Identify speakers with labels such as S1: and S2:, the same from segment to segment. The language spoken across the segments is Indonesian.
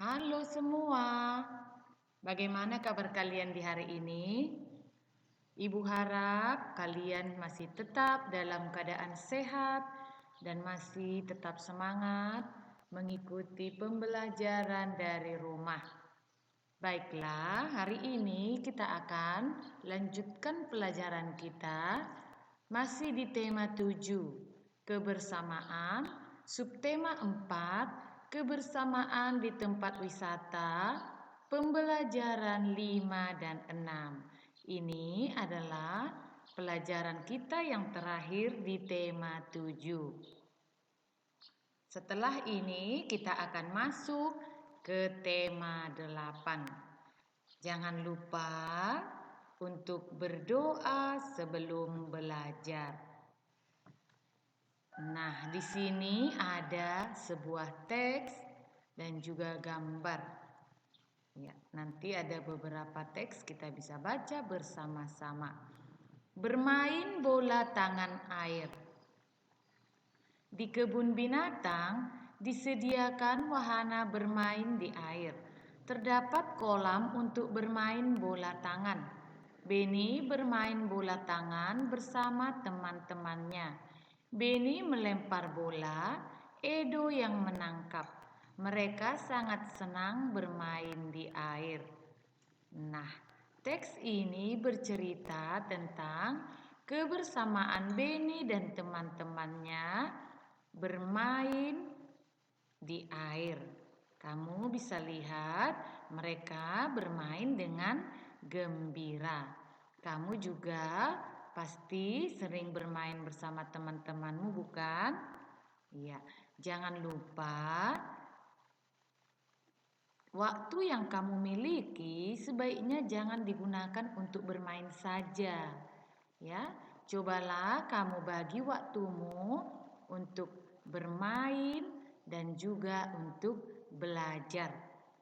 S1: Halo semua, bagaimana kabar kalian di hari ini? Ibu harap kalian masih tetap dalam keadaan sehat dan masih tetap semangat mengikuti pembelajaran dari rumah. Baiklah, hari ini kita akan lanjutkan pelajaran kita masih di tema 7, kebersamaan, subtema 4, kebersamaan di tempat wisata, pembelajaran 5 dan 6. Ini adalah pelajaran kita yang terakhir di tema 7. Setelah ini kita akan masuk ke tema 8. Jangan lupa untuk berdoa sebelum belajar. Nah, di sini ada sebuah teks dan juga gambar. Ya, nanti ada beberapa teks kita bisa baca bersama-sama. Bermain bola tangan air. Di kebun binatang disediakan wahana bermain di air. Terdapat kolam untuk bermain bola tangan. Benny bermain bola tangan bersama teman-temannya. Benny melempar bola, Edo yang menangkap. Mereka sangat senang bermain di air. Nah, teks ini bercerita tentang kebersamaan Benny dan teman-temannya bermain di air. Kamu bisa lihat mereka bermain dengan gembira. Kamu juga pasti sering bermain bersama teman-temanmu, bukan? Iya, jangan lupa waktu yang kamu miliki sebaiknya jangan digunakan untuk bermain saja. Ya, cobalah kamu bagi waktumu untuk bermain dan juga untuk belajar.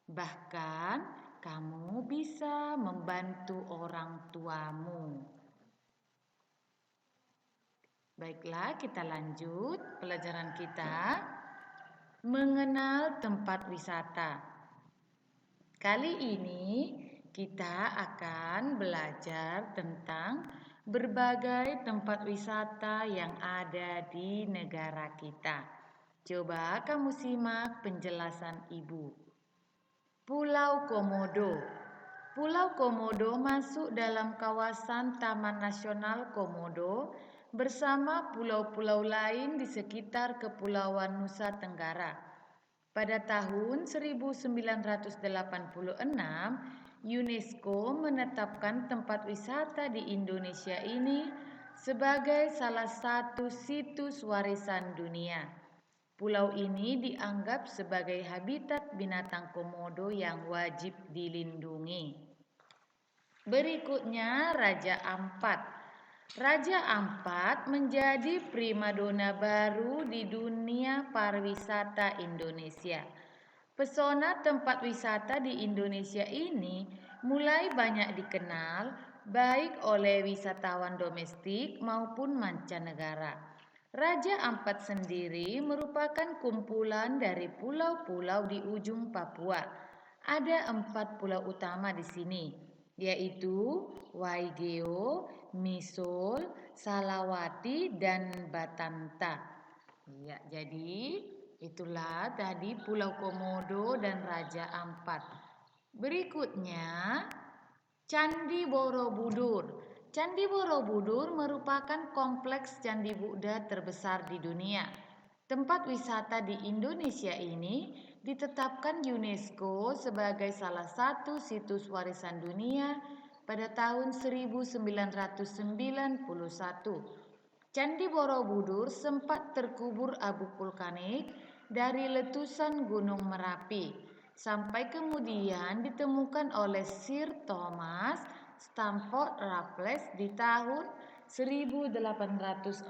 S1: Bahkan kamu bisa membantu orang tuamu. Baiklah, kita lanjut pelajaran kita. Mengenal tempat wisata. Kali ini kita akan belajar tentang berbagai tempat wisata yang ada di negara kita. Coba kamu simak penjelasan ibu. Pulau Komodo. Pulau Komodo masuk dalam kawasan Taman Nasional Komodo bersama pulau-pulau lain di sekitar Kepulauan Nusa Tenggara. Pada tahun 1986, UNESCO menetapkan tempat wisata di Indonesia ini sebagai salah satu situs warisan dunia. Pulau ini dianggap sebagai habitat binatang komodo yang wajib dilindungi. Berikutnya Raja Ampat. Raja Ampat menjadi primadona baru di dunia pariwisata Indonesia. Pesona tempat wisata di Indonesia ini mulai banyak dikenal baik oleh wisatawan domestik maupun mancanegara. Raja Ampat sendiri merupakan kumpulan dari pulau-pulau di ujung Papua. Ada 4 pulau utama di sini, yaitu Waigeo, Misol, Salawati, dan Batanta. Ya, jadi itulah tadi Pulau Komodo dan Raja Ampat. Berikutnya, Candi Borobudur. Candi Borobudur merupakan kompleks candi Buddha terbesar di dunia. Tempat wisata di Indonesia ini ditetapkan UNESCO sebagai salah satu situs warisan dunia pada tahun 1991. Candi Borobudur sempat terkubur abu vulkanik dari letusan Gunung Merapi, sampai kemudian ditemukan oleh Sir Thomas Stamford Raffles di tahun 1814.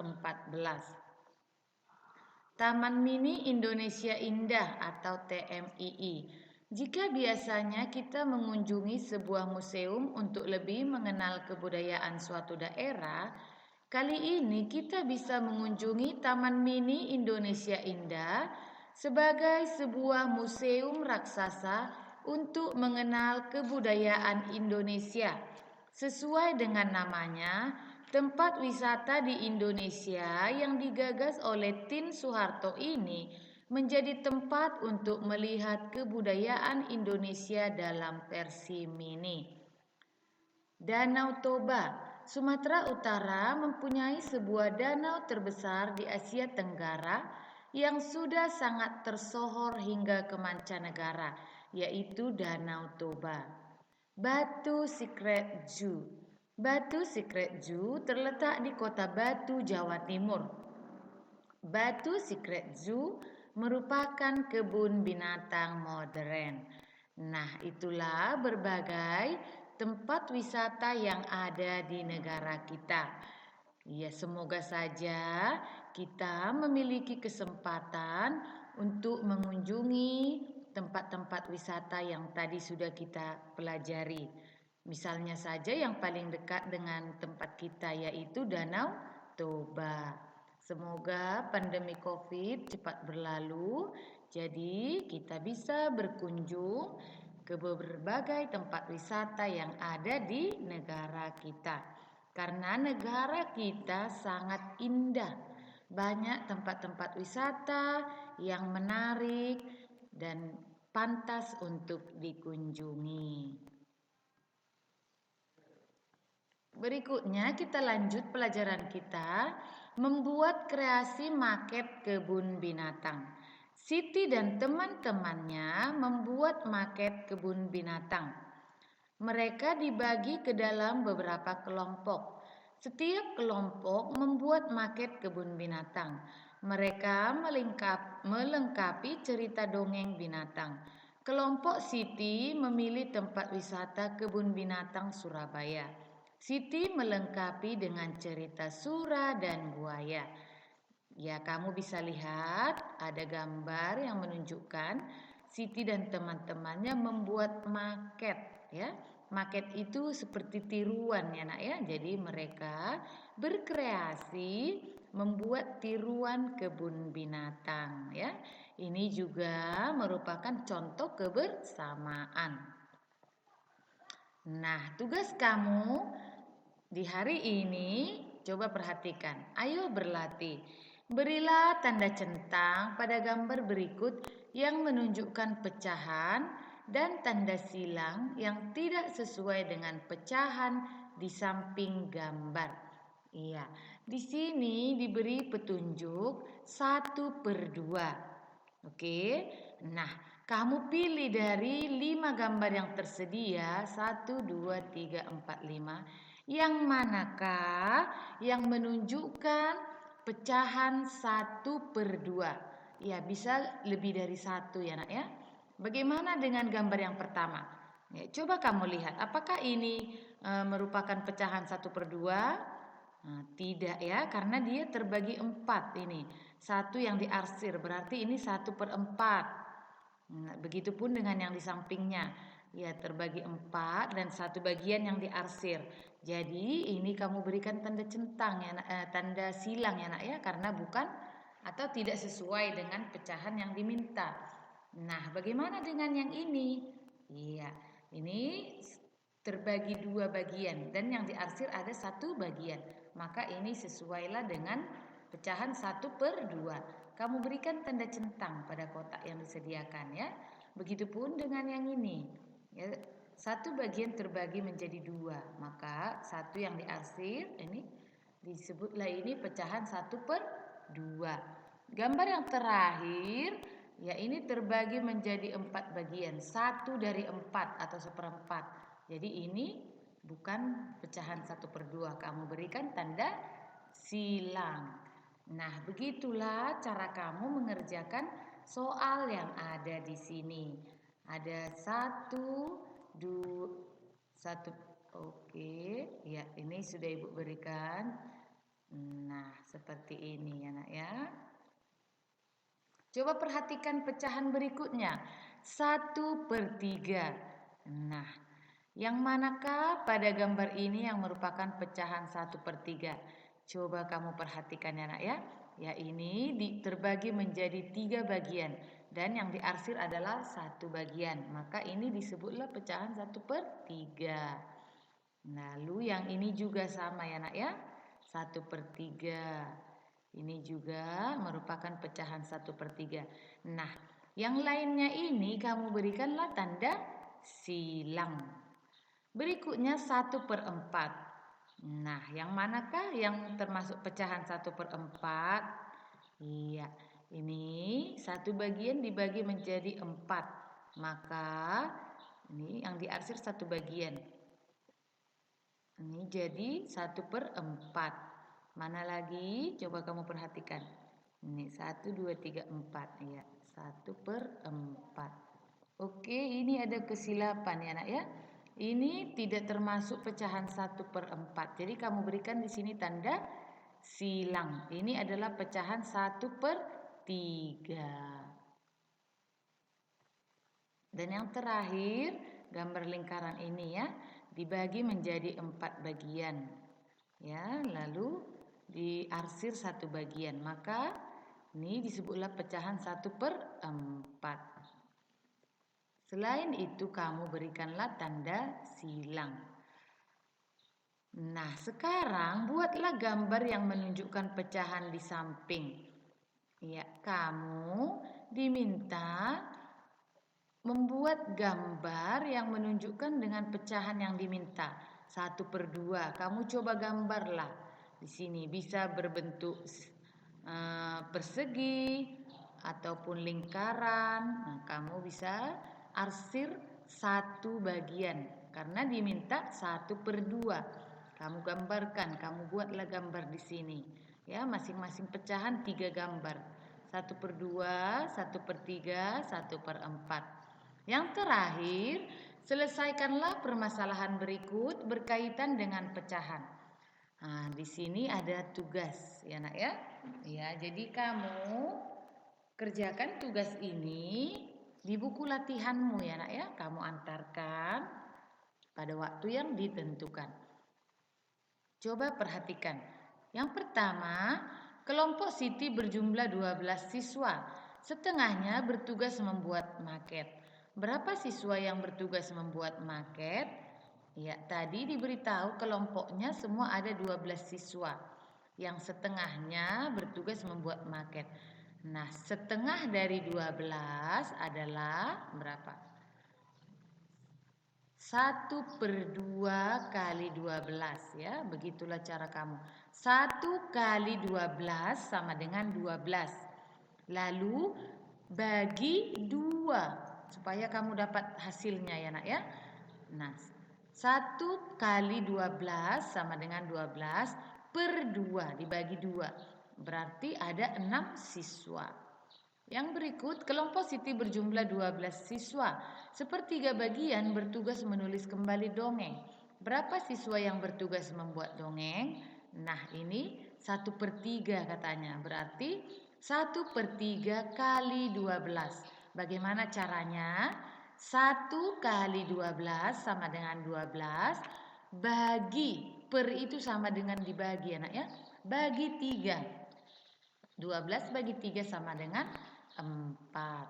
S1: Taman Mini Indonesia Indah atau TMII. Jika biasanya kita mengunjungi sebuah museum untuk lebih mengenal kebudayaan suatu daerah, kali ini kita bisa mengunjungi Taman Mini Indonesia Indah sebagai sebuah museum raksasa untuk mengenal kebudayaan Indonesia. Sesuai dengan namanya, tempat wisata di Indonesia yang digagas oleh Tien Soeharto ini menjadi tempat untuk melihat kebudayaan Indonesia dalam versi mini. Danau Toba, Sumatera Utara mempunyai sebuah danau terbesar di Asia Tenggara yang sudah sangat tersohor hingga ke mancanegara, yaitu Danau Toba. Batu Secret Zoo. Batu Secret Zoo terletak di Kota Batu, Jawa Timur. Batu Secret Zoo merupakan kebun binatang modern. Nah, itulah berbagai tempat wisata yang ada di negara kita. Ya, semoga saja kita memiliki kesempatan untuk mengunjungi tempat-tempat wisata yang tadi sudah kita pelajari. Misalnya saja yang paling dekat dengan tempat kita yaitu Danau Toba. Semoga pandemi COVID cepat berlalu, jadi kita bisa berkunjung ke berbagai tempat wisata yang ada di negara kita. Karena negara kita sangat indah, banyak tempat-tempat wisata yang menarik dan pantas untuk dikunjungi. Berikutnya kita lanjut pelajaran kita, membuat kreasi maket kebun binatang. Siti dan teman-temannya membuat maket kebun binatang. Mereka dibagi ke dalam beberapa kelompok. Setiap kelompok membuat maket kebun binatang. Mereka melengkapi cerita dongeng binatang. Kelompok Siti memilih tempat wisata kebun binatang Surabaya. Siti melengkapi dengan cerita Sura dan buaya. Ya, kamu bisa lihat ada gambar yang menunjukkan Siti dan teman-temannya membuat maket, ya. Maket itu seperti tiruan ya, Nak ya. Jadi mereka berkreasi membuat tiruan kebun binatang, ya. Ini juga merupakan contoh kebersamaan. Nah, tugas kamu di hari ini coba perhatikan. Ayo berlatih. Berilah tanda centang pada gambar berikut yang menunjukkan pecahan dan tanda silang yang tidak sesuai dengan pecahan di samping gambar. Iya, di sini diberi petunjuk 1/2. Oke, nah kamu pilih dari 5 gambar yang tersedia, 1, 2, 3, 4, 5. Yang manakah yang menunjukkan pecahan 1/2? Ya, bisa lebih dari 1 ya, Nak ya. Bagaimana dengan gambar yang pertama? Ya, coba kamu lihat, apakah ini merupakan pecahan 1/2? Nah, tidak ya, karena dia terbagi 4 ini. 1 yang diarsir, berarti ini 1/4. Nah, begitupun dengan yang di sampingnya. Ya, terbagi 4 dan 1 bagian yang diarsir. Jadi ini kamu berikan tanda centang ya, tanda silang ya, Nak ya, karena bukan atau tidak sesuai dengan pecahan yang diminta. Nah, bagaimana dengan yang ini? Iya, ini terbagi 2 bagian dan yang diarsir ada 1 bagian. Maka ini sesuailah dengan pecahan 1/2. Kamu berikan tanda centang pada kotak yang disediakan ya. Begitupun dengan yang ini. Ya, 1 bagian terbagi menjadi 2, maka 1 yang diarsir ini disebutlah ini pecahan 1/2. Gambar yang terakhir ya ini terbagi menjadi 4 bagian, 1 dari 4 atau 1/4. Jadi ini bukan pecahan 1/2, kamu berikan tanda silang. Nah, begitulah cara kamu mengerjakan soal yang ada di sini. Ada 1, 1. Oke, ya ini sudah Ibu berikan. Nah, seperti ini ya, Nak ya. Coba perhatikan pecahan berikutnya. 1/3. Nah, yang manakah pada gambar ini yang merupakan pecahan 1/3? Coba kamu perhatikan ya, Nak ya. Ya, ini terbagi menjadi 3 bagian. Dan yang diarsir adalah 1 bagian. Maka ini disebutlah pecahan 1/3. Lalu yang ini juga sama ya nak ya. 1/3. Ini juga merupakan pecahan 1/3. Nah, yang lainnya ini kamu berikanlah tanda silang. Berikutnya 1/4. Nah, yang manakah yang termasuk pecahan 1/4? Iya, ini satu bagian dibagi menjadi 4. Maka ini yang diarsir 1 bagian. Ini jadi 1/4. Mana lagi? Coba kamu perhatikan. Ini 1, 2, 3, 4. Ya, 1/4. Oke, ini ada kesilapan ya nak ya. Ini tidak termasuk pecahan 1/4. Jadi kamu berikan di sini tanda silang. Ini adalah pecahan 1/3. Dan yang terakhir, gambar lingkaran ini ya, dibagi menjadi 4 bagian. Ya, lalu diarsir 1 bagian. Maka ini disebutlah pecahan 1/4. Selain itu kamu berikanlah tanda silang. Nah, sekarang buatlah gambar yang menunjukkan pecahan di samping. Ya, kamu diminta membuat gambar yang menunjukkan dengan pecahan yang diminta. 1/2. Kamu coba gambarlah. Di sini bisa berbentuk persegi ataupun lingkaran. Nah, kamu bisa arsir 1 bagian karena diminta 1/2. Kamu gambarkan, kamu buatlah gambar di sini. Ya, masing-masing pecahan 3 gambar. 1/2, 1/3, 1/4. Yang terakhir, selesaikanlah permasalahan berikut berkaitan dengan pecahan. Nah, di sini ada tugas ya nak ya. Ya, jadi kamu kerjakan tugas ini di buku latihanmu ya nak ya. Kamu antarkan pada waktu yang ditentukan. Coba perhatikan. Yang pertama, kelompok Siti berjumlah 12 siswa. Setengahnya bertugas membuat maket. Berapa siswa yang bertugas membuat maket? Ya, tadi diberitahu kelompoknya semua ada 12 siswa. Yang setengahnya bertugas membuat maket. Nah, setengah dari 12 adalah berapa? 1/2 kali 12 ya. Begitulah cara kamu. 1 kali 12 sama dengan 12. Lalu bagi 2 supaya kamu dapat hasilnya ya nak ya. Nah, 1 kali 12 sama dengan 12/2 dibagi 2. Berarti ada 6 siswa. Yang berikut, kelompok Siti berjumlah 12 siswa. Sepertiga bagian bertugas menulis kembali dongeng. Berapa siswa yang bertugas membuat dongeng? Nah, ini 1/3 katanya. Berarti 1/3 kali 12. Bagaimana caranya? 1 kali 12 sama dengan 12. Bagi, per itu sama dengan dibagi anak ya. Bagi 3. 12 bagi 3 sama dengan 4.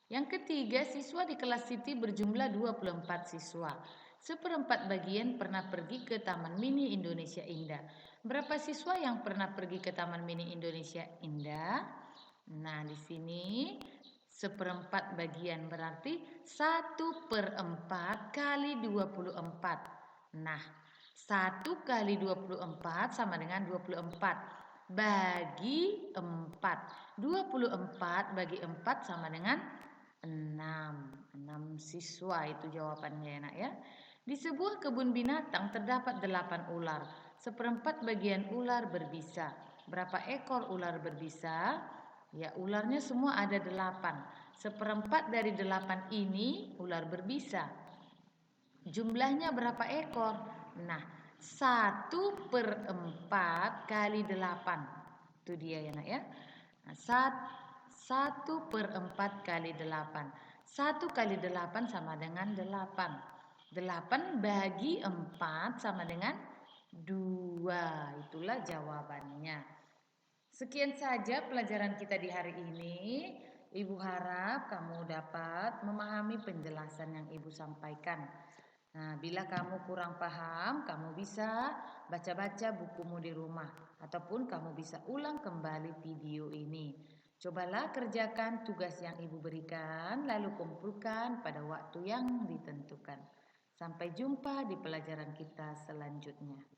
S1: Yang ketiga, siswa di kelas Siti berjumlah 24 siswa. 1/4 bagian pernah pergi ke Taman Mini Indonesia Indah. Berapa siswa yang pernah pergi ke Taman Mini Indonesia Indah? Nah, di sini 1/4 bagian berarti 1/4 kali 24. Nah, 1 kali 24 sama dengan 24. Bagi 4. 24 bagi 4 sama dengan 6. 6 siswa itu jawabannya ya nak ya. Di sebuah kebun binatang terdapat 8 ular. 1/4 bagian ular berbisa. Berapa ekor ular berbisa? Ya, ularnya semua ada 8. 1/4 dari 8 ini ular berbisa. Jumlahnya berapa ekor? Nah, 1/4 kali 8. Itu dia ya nak ya. Nah, 1/4 kali 8. 1 kali 8 sama dengan 8. 8 bagi 4 sama dengan 2. Itulah jawabannya. Sekian saja pelajaran kita di hari ini. Ibu harap kamu dapat memahami penjelasan yang Ibu sampaikan. Nah, bila kamu kurang paham, kamu bisa baca-baca bukumu di rumah ataupun kamu bisa ulang kembali video ini. Cobalah kerjakan tugas yang Ibu berikan, lalu kumpulkan pada waktu yang ditentukan. Sampai jumpa di pelajaran kita selanjutnya.